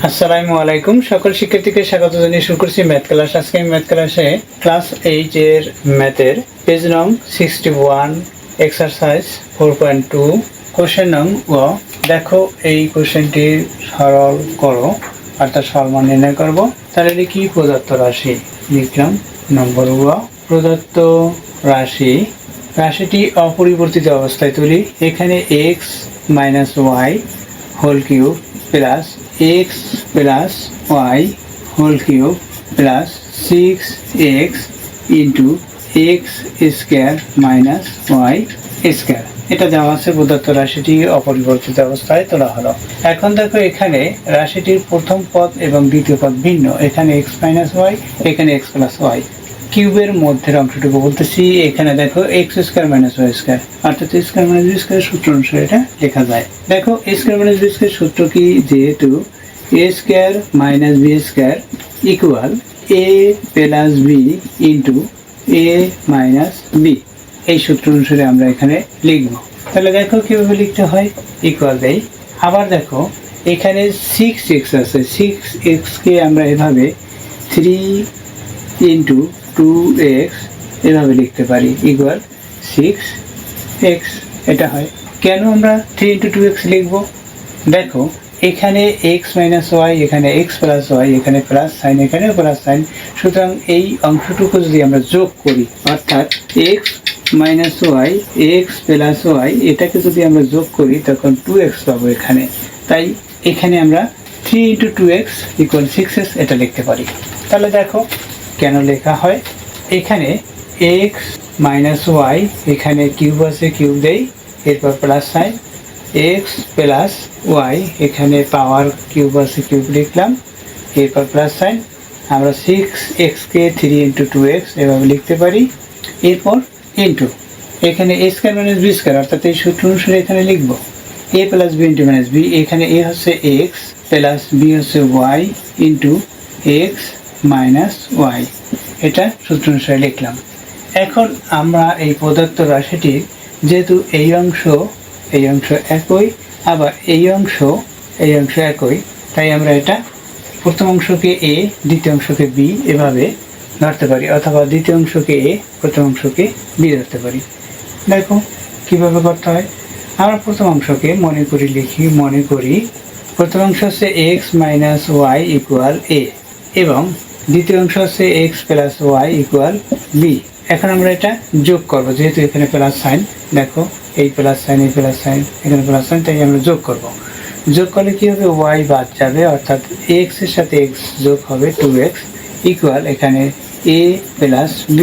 আসসালামু আলাইকুম। সকল শিক্ষার্থীকে স্বাগত জানিয়ে শুরু করছি ম্যাথ ক্লাস। আজকে আমি ম্যাথ ক্লাসে ক্লাস 8 এর ম্যাথের পেজ নং 61 এক্সারসাইজ 4.2 কোশ্চেন নং ও দেখো এই কোশ্চেনটি সরল করো অর্থাৎ সরলমান নির্ণয় করব। তাহলে কি প্রদত্ত রাশি লিখলাম নম্বর ও প্রদত্ত রাশিটি অপরিবর্তিত অবস্থায় তুলি। এখানে x minus Y whole cube plus x plus Y whole cube plus 6x into X square minus Y square, এটা দেওয়া আছে। প্রদত্ত রাশিটি অপরিবর্তিত অবস্থায় তোলা হলো। এখন দেখো এখানে রাশিটির প্রথম পদ এবং দ্বিতীয় পদ ভিন্ন। এখানে x মাইনাস ওয়াই, এখানে x প্লাস ওয়াই। কিউবের মধ্যের অংশটুকু বলতেছি। এখানে দেখো x square minus Y square, অর্থাৎ a square minus B square সূত্র অনুসারে এটা লেখা যায়। দেখো a square minus B square সূত্র কি, যেহেতু a square minus B square equal a plus B into a minus b, এই সূত্র অনুসারে আমরা এখানে লিখব। তাহলে দেখো কিভাবে লিখতে হয়, ইকুয়াল দেই। আবার দেখো এখানে 6x আছে, 6x কে আমরা এভাবে 3 ইন্টু 2x এভাবে লিখতে পারি, ইকুয়াল 6x, এটা হয়। কেন আমরা 3 ইন্টু 2x লিখব? দেখো এখানে x মাইনাস ওয়াই, এখানে x প্লাস ওয়াই, এখানে প্লাস সাইন, এখানেও প্লাস সাইন। সুতরাং এই অংশটুকু যদি আমরা যোগ করি, অর্থাৎ x minus Y, x plus Y, এটাকে যদি আমরা যোগ করি তখন 2x পাবো এখানে। তাই এখানে আমরা 3 ইন্টু 2x ইকুয়াল 6x এটা লিখতে পারি। তাহলে দেখো কেন লেখা হয়, এখানে x মাইনাস ওয়াই, এখানে কিউব আছে কিউব দেই, এরপর plus sign, x plus Y, এখানে পাওয়ার কিউব আছে কিউব লিখলাম, এরপর প্লাস সাইন। আমরা 6x কে 3 ইন্টু 2x এভাবে লিখতে পারি। এরপর ইন্টু এখানে a square minus B square, অর্থাৎ এই সূত্র অনুসারে এখানে লিখব a plus B into minus B. এখানে a হচ্ছে x প্লাস বি হচ্ছে y into X minus Y, এটা সূত্র অনুসারে লিখলাম। এখন আমরা এই প্রদত্ত রাশিটির যেহেতু এই অংশ একই, আবার এই অংশ একই, তাই আমরা এটা প্রথম অংশকে a, দ্বিতীয় অংশকে b এভাবে ধরতে পারি, অথবা দ্বিতীয় অংশকে a, প্রথম অংশকে b ধরতে পারি। দেখো কিভাবে করতে হয়। আমরা প্রথম অংশকে মনে করি প্রথম অংশ হচ্ছে x minus Y equal a এবং দ্বিতীয় অংশ হচ্ছে x plus Y equal b। এখন আমরা এটা যোগ করব, যেহেতু এখানে প্লাস সাইন, দেখো এই প্লাস সাইন, এই প্লাস সাইন, এখানে প্লাস সাইন, তাই আমরা যোগ করব। যোগ করলে কি হবে, ওয়াই বাদ যাবে, অর্থাৎ x এর সাথে x যোগ হবে 2x ইকুয়াল এখানে a প্লাস b।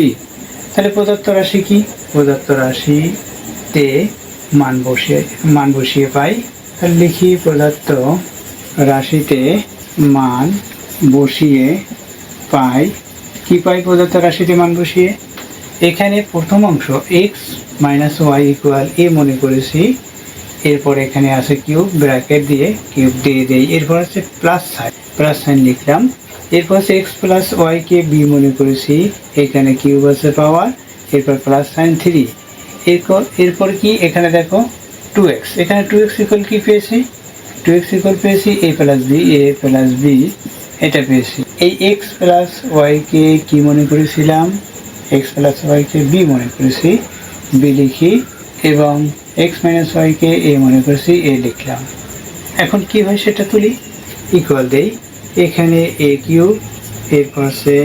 তাহলে প্রদত্ত রাশি কি, প্রদত্ত রাশিতে মান বসিয়ে পাই। তাহলে লিখি প্রদত্ত রাশিতে মান বসিয়ে পাই। কি পাই প্রদত্ত রাশিতে মান বসিয়ে? এখানে প্রথম অংশ x minus Y equal a মনে করেছি, এরপর এখানে আছে কিউব, ব্র্যাকেট দিয়ে কিউব দিয়ে দেই, এরপর আছে প্লাস সাইন লিখলাম, এরপর আছে x প্লাস ওয়াই কে b মনে করেছি, এখানে কিউব আছে পাওয়ার, এরপর প্লাস সাইন 3, এরপর কি এখানে দেখো 2x, এখানে 2x ইকুয়াল কি পেয়েছি, 2x ইকুয়াল পেয়েছি a প্লাস b, এটা পেয়েছি। এই x প্লাস ওয়াই কে কি মনে করেছিলাম, x প্লাস ওয়াই কে b মনে করেছি, b লিখি, এবং x মাইনাস ওয়াই কে a মনে করেছি, a লিখলাম। এখন কি হয় সেটা তুলি, ইকুয়াল দেই, এখানে a কিউব, এরপর আছে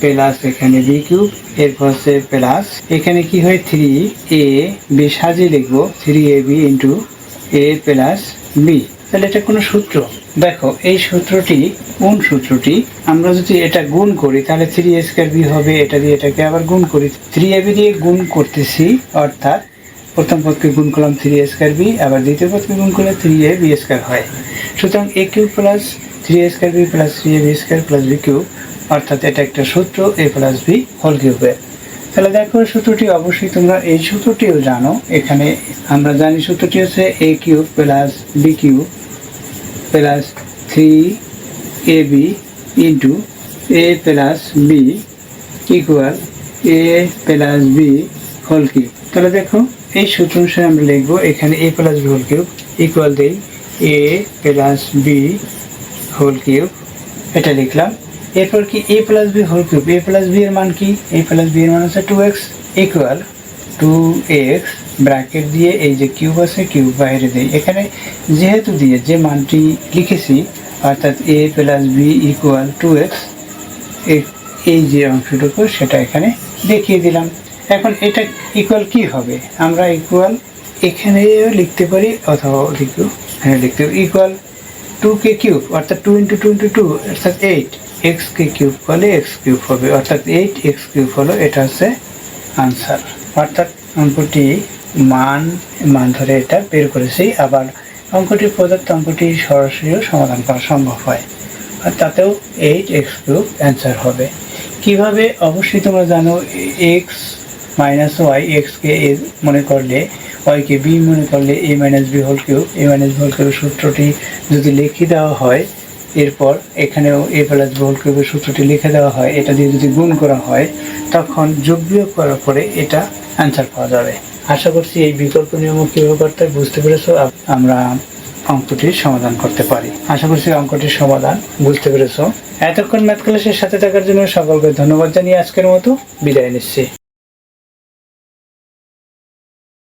প্লাস এখানে b কিউব, এরপর আছে প্লাস, এখানে কি হয় 3ab সাজিয়ে লিখবো 3ab into a plus b। তাহলে এটা কোনো সূত্র? দেখো এই সূত্রটি কোন সূত্রটি, আমরা যদি এটা গুণ করি তাহলে 3a স্কোয়ার b হবে, এটা দিয়ে এটাকে আবার গুণ করি, 3ab দিয়ে গুণ করতেছি, অর্থাৎ প্রথম পদকে গুণ করলাম 3a স্কোয়ার b, আবার দ্বিতীয় পদকে গুণ করলে 3ab স্কোয়ার হয়। সুতরাং a cube plus 3a square b plus 3ab square plus b cube, অর্থাৎ এটা একটা সূত্র a প্লাস b হোল কিউবের। তাহলে দেখো সূত্রটি অবশ্যই তোমরা এই সূত্রটিও জানো। এখানে আমরা জানি সূত্রটি হচ্ছে a cube plus b cube plus 3ab into a plus b equal a plus b whole cube. তাহলে দেখো এই সূত্র অনুসারে আমরা লিখবো, এখানে a plus b whole cube equal দেই a plus b whole cube, এটা লিখলাম। এরপর কি a plus B whole cube, a plus B এর মান কি, a প্লাস বি এর মান হচ্ছে 2x ইকুয়াল 2x ব্র্যাকেট দিয়ে এই যে কিউব আছে কিউব বাইরে দিই। এখানে যেহেতু দিয়ে যে মানটি লিখেছি অর্থাৎ a plus B equal 2x, এই যে অংশটুকু সেটা এখানে দেখিয়ে দিলাম। এখন এটা ইকুয়াল কি হবে, আমরা ইকুয়াল এখানেও লিখতে পারি অথবা ওদিকেও লিখতে পারি। ইকুয়াল 2k কিউব অর্থাৎ 2 ইন্টু 2 ইন্টু 2 অর্থাৎ 8, x কিউব করলে x কিউব হবে অর্থাৎ 8x কিউব হলো, এটা হচ্ছে আনসার। অর্থাৎ অঙ্কটি মান ধরে এটা বের করেছি। আবার অঙ্কটি প্রদত্ত অঙ্কটি সরাসরিও সমাধান করা সম্ভব হয়, আর তাতেও 8x কিউব অ্যান্সার হবে। কিভাবে, অবশ্যই তোমরা জানো x মাইনাস ওয়াই, এক্সকে এ মনে করলে ওয়াইকে বি মনে করলে a minus B whole cube, a minus B whole কিউবের সূত্রটি যদি লিখে দেওয়া হয়, এরপর এখানেও a প্লাস বি হোল কিউবের সূত্রটি লিখে দেওয়া হয়, এটা দিয়ে যদি গুণ করা হয় তখন যোগ বিয়োগ করার পরে এটা অ্যান্সার পাওয়া যাবে। আশা করছি এই বিকল্প নিয়ম কীভাবে করতে হয় বুঝতে পেরেছো, আমরা অঙ্কটির সমাধান করতে পারি। আশা করছি অঙ্কটির সমাধান বুঝতে পেরেছো। এতক্ষণ ম্যাথ ক্লাসের সাথে থাকার জন্য সকলকে ধন্যবাদ জানিয়ে আজকের মতো বিদায় নিচ্ছি।